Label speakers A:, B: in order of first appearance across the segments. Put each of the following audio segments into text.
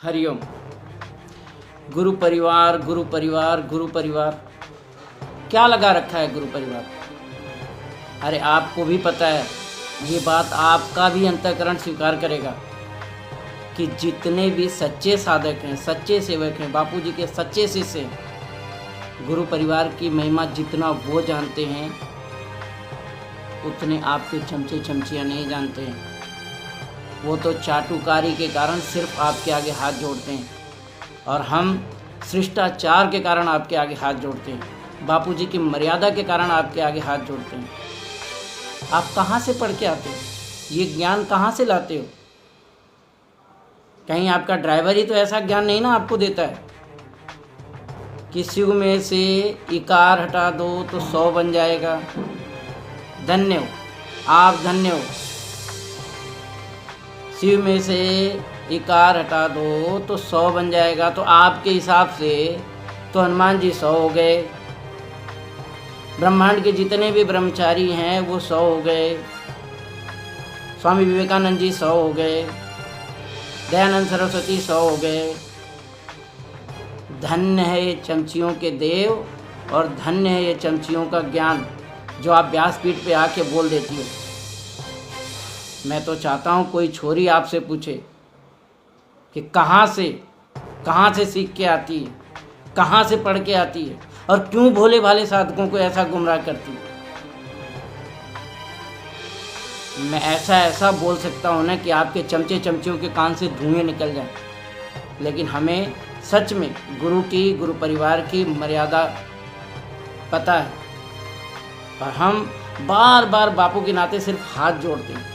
A: हरिओम। गुरु परिवार गुरु परिवार गुरु परिवार, क्या लगा रखा है गुरु परिवार? अरे आपको भी पता है, ये बात आपका भी अंतःकरण स्वीकार करेगा कि जितने भी सच्चे साधक हैं, सच्चे सेवक हैं, बापू जी के सच्चे शिष्य हैं, गुरु परिवार की महिमा जितना वो जानते हैं उतने आपके चमचे चमचियाँ नहीं जानते हैं। वो तो चाटुकारी के कारण सिर्फ आपके आगे हाथ जोड़ते हैं और हम शिष्टाचार के कारण आपके आगे हाथ जोड़ते हैं, बापू जी की मर्यादा के कारण आपके आगे हाथ जोड़ते हैं। आप कहाँ से पढ़ के आते हो? ये ज्ञान कहाँ से लाते हो? कहीं आपका ड्राइवर ही तो ऐसा ज्ञान नहीं ना आपको देता है कि शिव में से इकार हटा दो तो 100 बन जाएगा। धन्य हो आप, धन्य हो। शिव में से इकार हटा दो तो 100 बन जाएगा, तो आपके हिसाब से तो हनुमान जी 100 हो गए, ब्रह्मांड के जितने भी ब्रह्मचारी हैं वो 100 हो गए, स्वामी विवेकानंद जी 100 हो गए, दयानंद सरस्वती 100 हो गए। धन्य है ये चमचियों के देव और धन्य है ये चमचियों का ज्ञान जो आप व्यासपीठ पे आके बोल देती हो। मैं तो चाहता हूँ कोई छोरी आपसे पूछे कि कहाँ से सीख के आती है, कहाँ से पढ़ के आती है और क्यों भोले भाले साधकों को ऐसा गुमराह करती है। मैं ऐसा बोल सकता हूँ ना कि आपके चमचे चमचियों के कान से धुएं निकल जाए, लेकिन हमें सच में गुरु परिवार की मर्यादा पता है और हम बार बार बापू के नाते सिर्फ हाथ जोड़ते हैं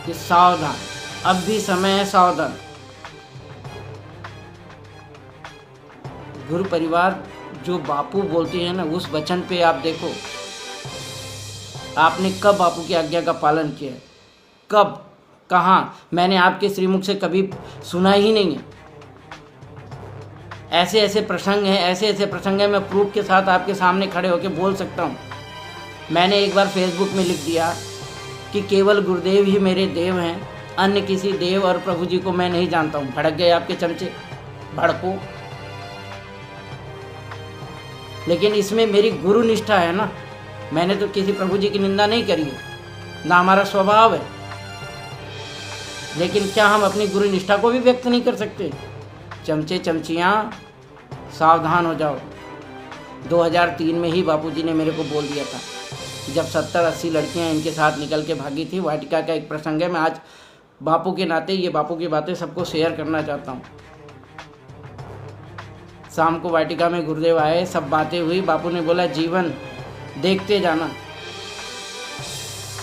A: कि सावधान, अब भी समय है, सावधान। गुरु परिवार जो बापू बोलते हैं ना, उस वचन पे आप देखो, आपने कब बापू की आज्ञा का पालन किया है? कब, कहाँ? मैंने आपके श्रीमुख से कभी सुना ही नहीं है। ऐसे ऐसे प्रसंग हैं, मैं प्रूफ के साथ आपके सामने खड़े होकर बोल सकता हूँ। मैंने एक बार फेसबुक में लिख दिया कि केवल गुरुदेव ही मेरे देव हैं, अन्य किसी देव और प्रभु जी को मैं नहीं जानता हूँ। भड़क गए आपके चमचे, भड़को। लेकिन इसमें मेरी गुरु निष्ठा है ना, मैंने तो किसी प्रभु जी की निंदा नहीं करी है, ना हमारा स्वभाव है। लेकिन क्या हम अपनी गुरु निष्ठा को भी व्यक्त नहीं कर सकते? चमचे चमचियाँ सावधान हो जाओ। 2003 में ही बापूजी ने मेरे को बोल दिया था, जब 70-80 लड़कियां इनके साथ निकल के भागी थी। वाटिका का एक प्रसंग है, मैं आज बापू के नाते ये बापू की बातें सबको शेयर करना चाहता हूँ। शाम को वाटिका में गुरुदेव आए, सब बातें हुई। बापू ने बोला, जीवन देखते जाना,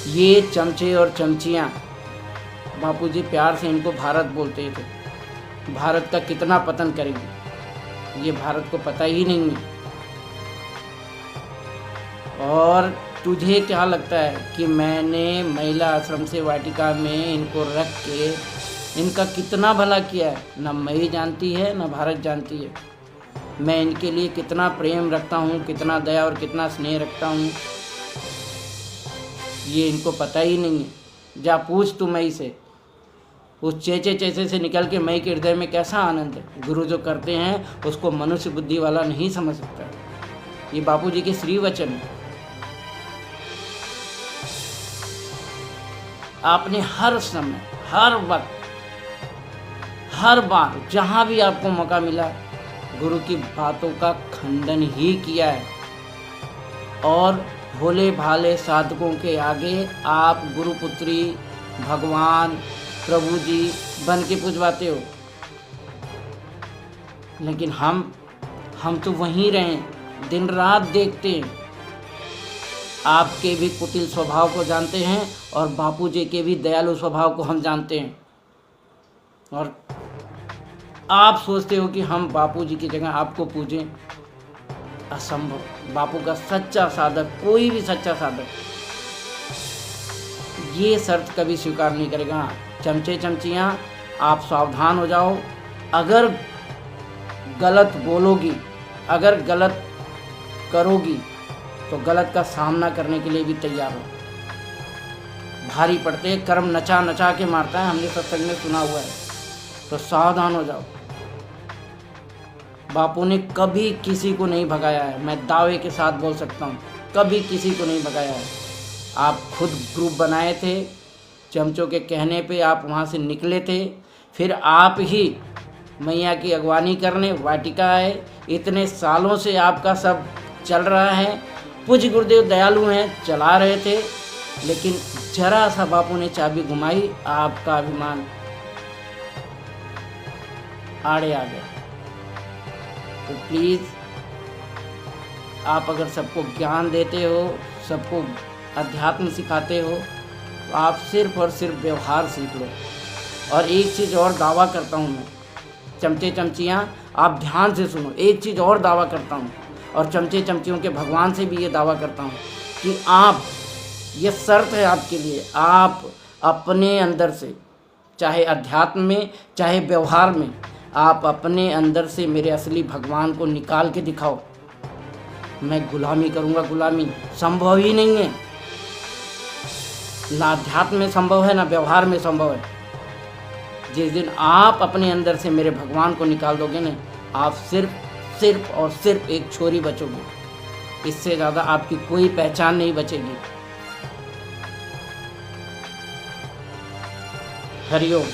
A: ये चमचे और चमचियाँ, बापूजी प्यार से इनको भारत बोलते थे, भारत का कितना पतन करेंगे ये भारत को पता ही नहीं है। और तुझे क्या लगता है कि मैंने महिला आश्रम से वाटिका में इनको रख के इनका कितना भला किया है? ना मई जानती है, ना भारत जानती है। मैं इनके लिए कितना प्रेम रखता हूँ, कितना दया और कितना स्नेह रखता हूँ, ये इनको पता ही नहीं है। जा पूछ तू मई से, उस चेचे से निकल के मई के हृदय में कैसा आनंद है। गुरु जो करते हैं उसको मनुष्य बुद्धि वाला नहीं समझ सकता। ये बापू जी के श्री वचन है। आपने हर समय, हर वक्त, हर बार जहाँ भी आपको मौका मिला, गुरु की बातों का खंडन ही किया है और भोले भाले साधकों के आगे आप गुरुपुत्री, भगवान, प्रभु जी बन के पुजवाते हो। लेकिन हम तो वहीं रहें, दिन रात देखते हैं। आपके भी कुटिल स्वभाव को जानते हैं और बापू जी के भी दयालु स्वभाव को हम जानते हैं। और आप सोचते हो कि हम बापू जी की जगह आपको पूजें, असंभव। बापू का सच्चा साधक, कोई भी सच्चा साधक ये शर्त कभी स्वीकार नहीं करेगा। चमचे चमचियाँ, आप सावधान हो जाओ। अगर गलत बोलोगी, अगर गलत करोगी तो गलत का सामना करने के लिए भी तैयार हो। भारी पड़ते हैं, कर्म नचा नचा के मारता है, हमने सत्संग में सुना हुआ है। तो सावधान हो जाओ। बापू ने कभी किसी को नहीं भगाया है, मैं दावे के साथ बोल सकता हूँ, कभी किसी को नहीं भगाया है। आप खुद ग्रुप बनाए थे, चमचों के कहने पे आप वहाँ से निकले थे, फिर आप ही मैया की अगवानी करने वाटिका आए। इतने सालों से आपका सब चल रहा है, पूज्य गुरुदेव दयालु हैं, चला रहे थे, लेकिन जरा सा बापू ने चाबी घुमाई, आपका अभिमान आड़े आ गया। तो प्लीज़ आप अगर सबको ज्ञान देते हो, सबको अध्यात्म सिखाते हो, तो आप सिर्फ और सिर्फ व्यवहार सीख लो। और एक चीज़ और दावा करता हूँ मैं, चमचे चमचियाँ आप ध्यान से सुनो, एक चीज़ और दावा करता हूँ, और चमचे चमचियों के भगवान से भी ये दावा करता हूँ कि आप, ये शर्त है आपके लिए, आप अपने अंदर से, चाहे अध्यात्म में चाहे व्यवहार में, आप अपने अंदर से मेरे असली भगवान को निकाल के दिखाओ। मैं गुलामी करूँगा, गुलामी संभव ही नहीं है, ना अध्यात्म में संभव है ना व्यवहार में संभव है। जिस दिन आप अपने अंदर से मेरे भगवान को निकाल दोगे ना, आप सिर्फ और सिर्फ एक छोरी बचोगे, इससे ज़्यादा आपकी कोई पहचान नहीं बचेगी। हरिओम।